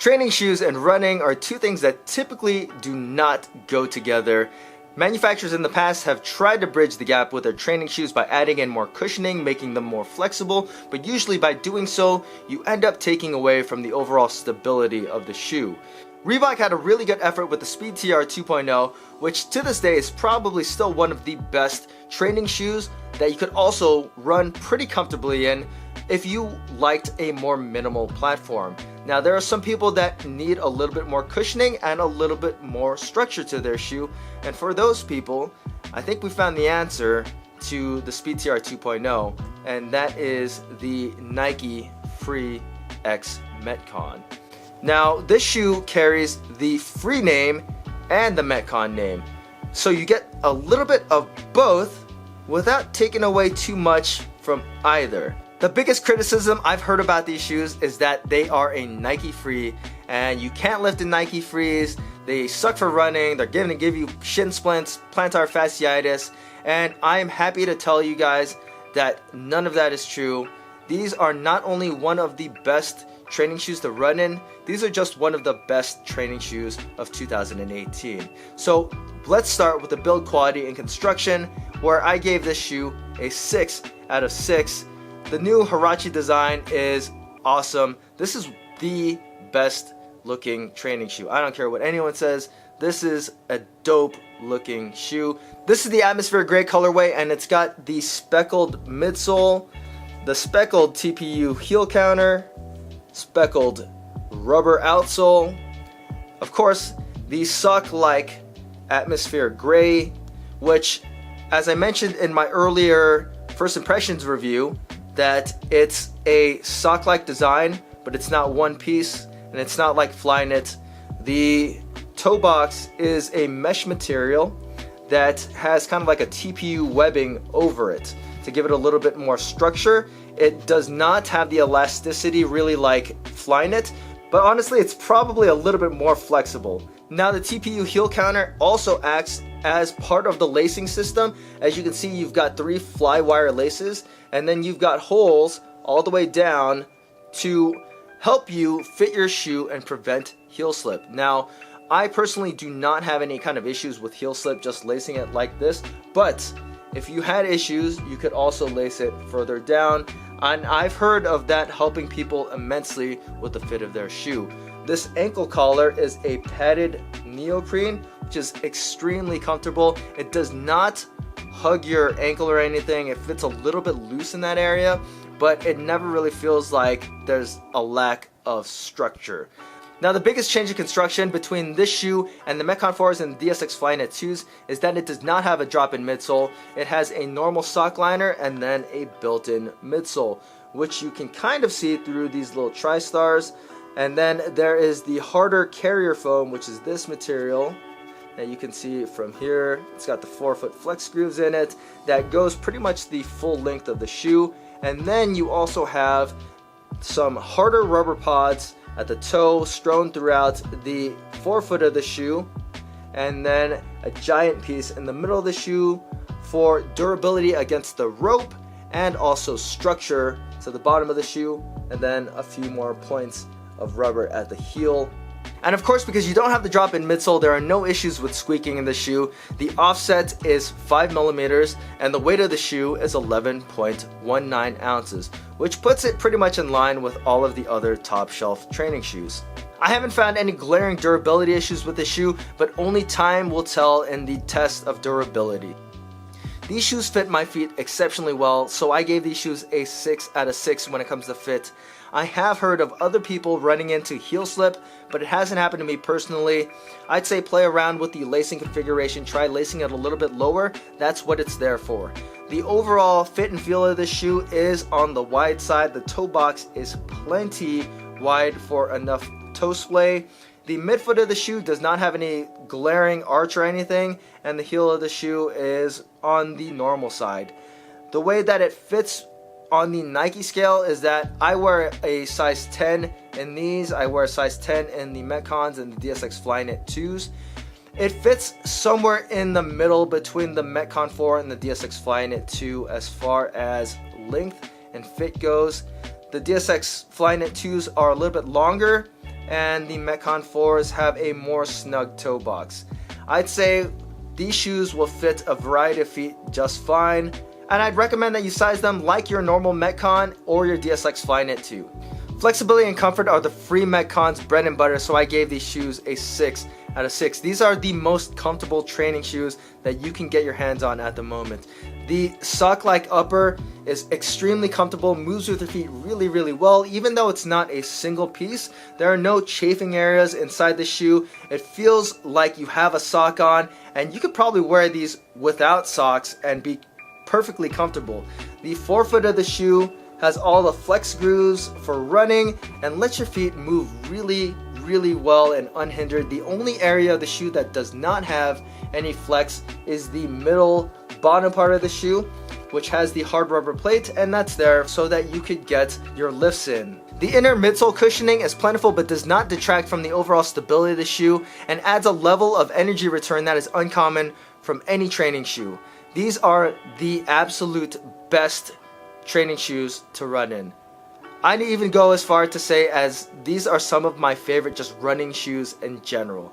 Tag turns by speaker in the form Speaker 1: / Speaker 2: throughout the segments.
Speaker 1: Training shoes and running are two things that typically do not go together. Manufacturers in the past have tried to bridge the gap with their training shoes by adding in more cushioning, making them more flexible, but usually by doing so, you end up taking away from the overall stability of the shoe. Reebok had a really good effort with the Speed TR 2.0, which to this day is probably still one of the best training shoes that you could also run pretty comfortably in if you liked a more minimal platform. Now, there are some people that need a little bit more cushioning and a little bit more structure to their shoe, and for those people, I think we found the answer to the Speed TR 2.0, and that is the Nike Free X METCON. Now, this shoe carries the Free name and the METCON name, so you get a little bit of both without taking away too much from either. The biggest criticism I've heard about these shoes is that they are a Nike Free, and you can't lift in Nike Frees. They suck for running. They're going to give you shin splints, plantar fasciitis, and I'm happy to tell you guys that none of that is true. These are not only one of the best training shoes to run in, these are just one of the best training shoes of 2018. So let's start with the build quality and construction, where I gave this shoe a 6 out of 6. The new Huarache design is awesome. This is the best looking training shoe. I don't care what anyone says. This is a dope looking shoe. This is the Atmosphere Gray colorway, and it's got the speckled midsole, the speckled TPU heel counter, speckled rubber outsole, of course the sock-like Atmosphere Gray, which, as I mentioned in my earlier first impressions review, that it's a sock-like design, but it's not one piece, and it's not like Flyknit. The toe box is a mesh material that has kind of like a TPU webbing over it to give it a little bit more structure. It does not have the elasticity really like Flyknit, but honestly it's probably a little bit more flexible. Now, the TPU heel counter also acts as part of the lacing system. As you can see, you've got 3 fly wire laces, and then you've got holes all the way down to help you fit your shoe and prevent heel slip. Now, I personally do not have any kind of issues with heel slip just lacing it like this, but if you had issues, you could also lace it further down, and I've heard of that helping people immensely with the fit of their shoe. This ankle collar is a padded neoprene, which is extremely comfortable. It does not hug your ankle or anything. It fits a little bit loose in that area, but it never really feels like there's a lack of structure. Now, the biggest change in construction between this shoe and the METCON 4s and DSX Flyknit 2s is that it does not have a drop-in midsole. It has a normal sock liner and then a built-in midsole, which you can kind of see through these little tri-stars. And then there is the harder carrier foam, which is this material that you can see from here. It's got the 4-foot flex grooves in it that goes pretty much the full length of the shoe. And then you also have some harder rubber pods at the toe strewn throughout the forefoot of the shoe, and then a giant piece in the middle of the shoe for durability against the rope and also structure to the bottom of the shoe, and then a few more points of rubber at the heel. And of course, because you don't have the drop-in midsole, there are no issues with squeaking in the shoe. The offset is 5 millimeters, and the weight of the shoe is 11.19 ounces, which puts it pretty much in line with all of the other top-shelf training shoes. I haven't found any glaring durability issues with the shoe, but only time will tell in the test of durability. These shoes fit my feet exceptionally well, so I gave these shoes a 6 out of 6 when it comes to fit. I have heard of other people running into heel slip, but it hasn't happened to me personally. I'd say play around with the lacing configuration, try lacing it a little bit lower. That's what it's there for. The overall fit and feel of this shoe is on the wide side. The toe box is plenty wide for enough toe splay. The midfoot of the shoe does not have any glaring arch or anything, and the heel of the shoe is on the normal side. The way that it fits on the Nike scale is that I wear a size 10 in these, I wear a size 10 in the METCONs and the DSX Flyknit 2s. It fits somewhere in the middle between the METCON 4 and the DSX Flyknit 2 as far as length and fit goes. The DSX Flyknit 2s are a little bit longer, and the METCON 4s have a more snug toe box. I'd say these shoes will fit a variety of feet just fine, and I'd recommend that you size them like your normal METCON or your DSX Flyknit 2. Flexibility and comfort are the free METCON's bread and butter, so I gave these shoes a 6 out of 6. These are the most comfortable training shoes that you can get your hands on at the moment. The sock-like upper is extremely comfortable, moves with your feet really well. Even though it's not a single piece, there are no chafing areas inside the shoe. It feels like you have a sock on, and you could probably wear these without socks and be perfectly comfortable. The forefoot of the shoe has all the flex grooves for running and lets your feet move really well and unhindered. The only area of the shoe that does not have any flex is the middle bottom part of the shoe, which has the hard rubber plate, and that's there so that you could get your lifts in. The inner midsole cushioning is plentiful but does not detract from the overall stability of the shoe and adds a level of energy return that is uncommon from any training shoe. These are the absolute best training shoes to run in. I'd even go as far to say as these are some of my favorite just running shoes in general.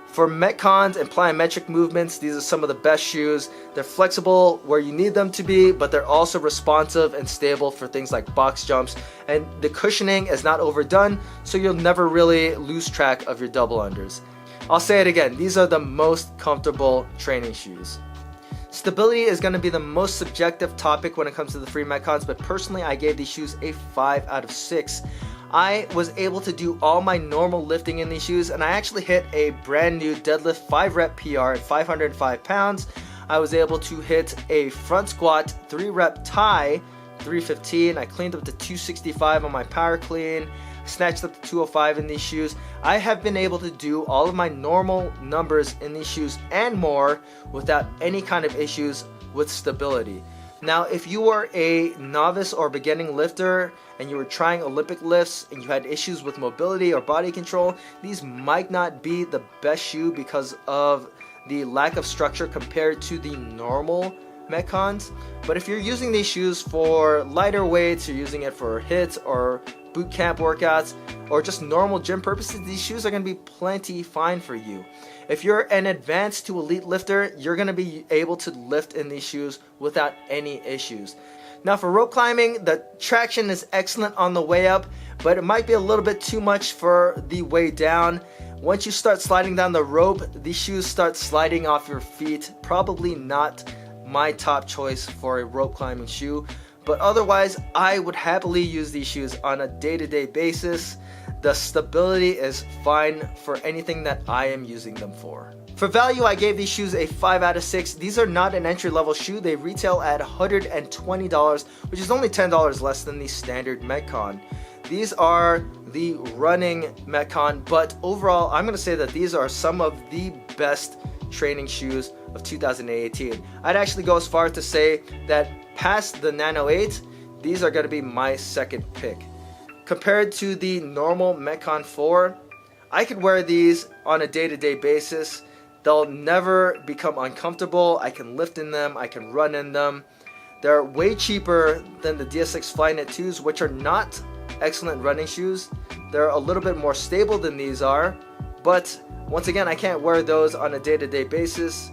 Speaker 1: For METCONs and plyometric movements, these are some of the best shoes. They're flexible where you need them to be, but they're also responsive and stable for things like box jumps. And the cushioning is not overdone, so you'll never really lose track of your double unders. I'll say it again, these are the most comfortable training shoes. Stability is going to be the most subjective topic when it comes to the free METCONs, but personally I gave these shoes a 5 out of 6. I was able to do all my normal lifting in these shoes, and I actually hit a brand new deadlift 5 rep PR at 505 pounds. I was able to hit a front squat 3 rep tie 315. I cleaned up to 265 on my power clean, snatched up to 205 in these shoes. I have been able to do all of my normal numbers in these shoes and more without any kind of issues with stability. Now, if you are a novice or beginning lifter and you were trying Olympic lifts and you had issues with mobility or body control, these might not be the best shoe because of the lack of structure compared to the normal METCONs. But if you're using these shoes for lighter weights, you're using it for HIIT or boot camp workouts, or just normal gym purposes, these shoes are going to be plenty fine for you. If you're an advanced to elite lifter, you're going to be able to lift in these shoes without any issues. Now for rope climbing, the traction is excellent on the way up, but it might be a little bit too much for the way down. Once you start sliding down the rope, these shoes start sliding off your feet. Probably not my top choice for a rope climbing shoe, but otherwise I would happily use these shoes on a day-to-day basis. The stability is fine for anything that I am using them for. For value, I gave these shoes a 5 out of 6. These are not an entry-level shoe. They retail at $120, which is only $10 less than the standard METCON. These are the running METCON, but overall I'm going to say that these are some of the best training shoes of 2018. I'd actually go as far as to say that past the Nano 8, these are going to be my second pick. Compared to the normal METCON 4, I could wear these on a day-to-day basis. They'll never become uncomfortable. I can lift in them, I can run in them. They're way cheaper than the DSX Flyknit 2s, which are not excellent running shoes. They're a little bit more stable than these are, but once again, I can't wear those on a day-to-day basis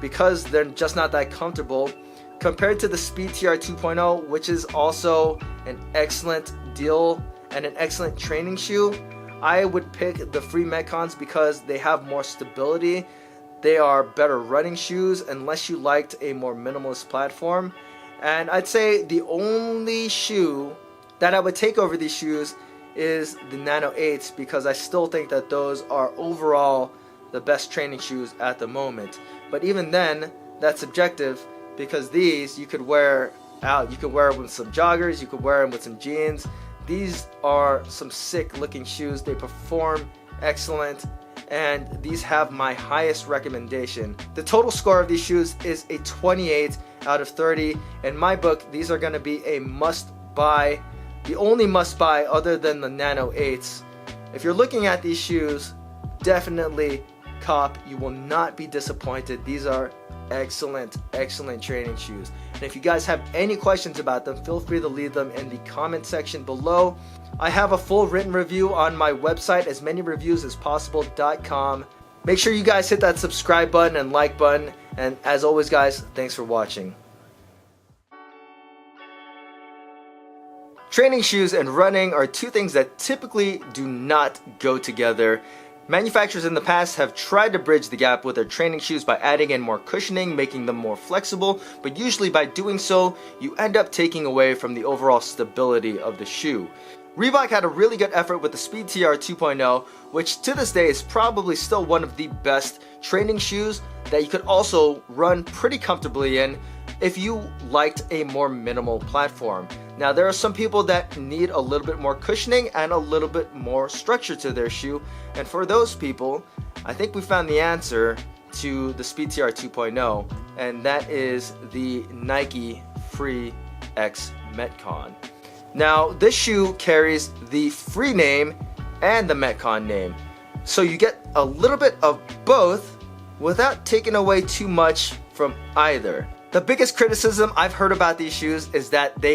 Speaker 1: because they're just not that comfortable. Compared to the Speed TR 2.0, which is also an excellent deal and an excellent training shoe, I would pick the free METCONs because they have more stability. They are better running shoes unless you liked a more minimalist platform. And I'd say the only shoe that I would take over these shoes is the Nano 8s because I still think that those are overall the best training shoes at the moment. But even then, that's subjective because these you could wear out. You could wear them with some joggers, you could wear them with some jeans. These are some sick looking shoes. They perform excellent, and these have my highest recommendation. The total score of these shoes is a 28 out of 30. In my book, these are going to be a must buy. The only must buy other than the Nano 8s. If you're looking at these shoes, definitely cop. You will not be disappointed. These are excellent training shoes. And if you guys have any questions about them, feel free to leave them in the comment section below. I have a full written review on my website, as many reviews as possible.com. Make sure you guys hit that subscribe button and like button. And as always guys, thanks for watching. Training shoes and running are two things that typically do not go together. Manufacturers in the past have tried to bridge the gap with their training shoes by adding in more cushioning, making them more flexible, but usually by doing so, you end up taking away from the overall stability of the shoe. Reebok had a really good effort with the Speed TR 2.0, which to this day is probably still one of the best training shoes that you could also run pretty comfortably in if you liked a more minimal platform. Now there are some people that need a little bit more cushioning and a little bit more structure to their shoe, and for those people I think we found the answer to the Speed TR 2.0, and that is the Nike Free X METCON. Now this shoe carries the Free name and the METCON name, so you get a little bit of both without taking away too much from either. The biggest criticism I've heard about these shoes is that they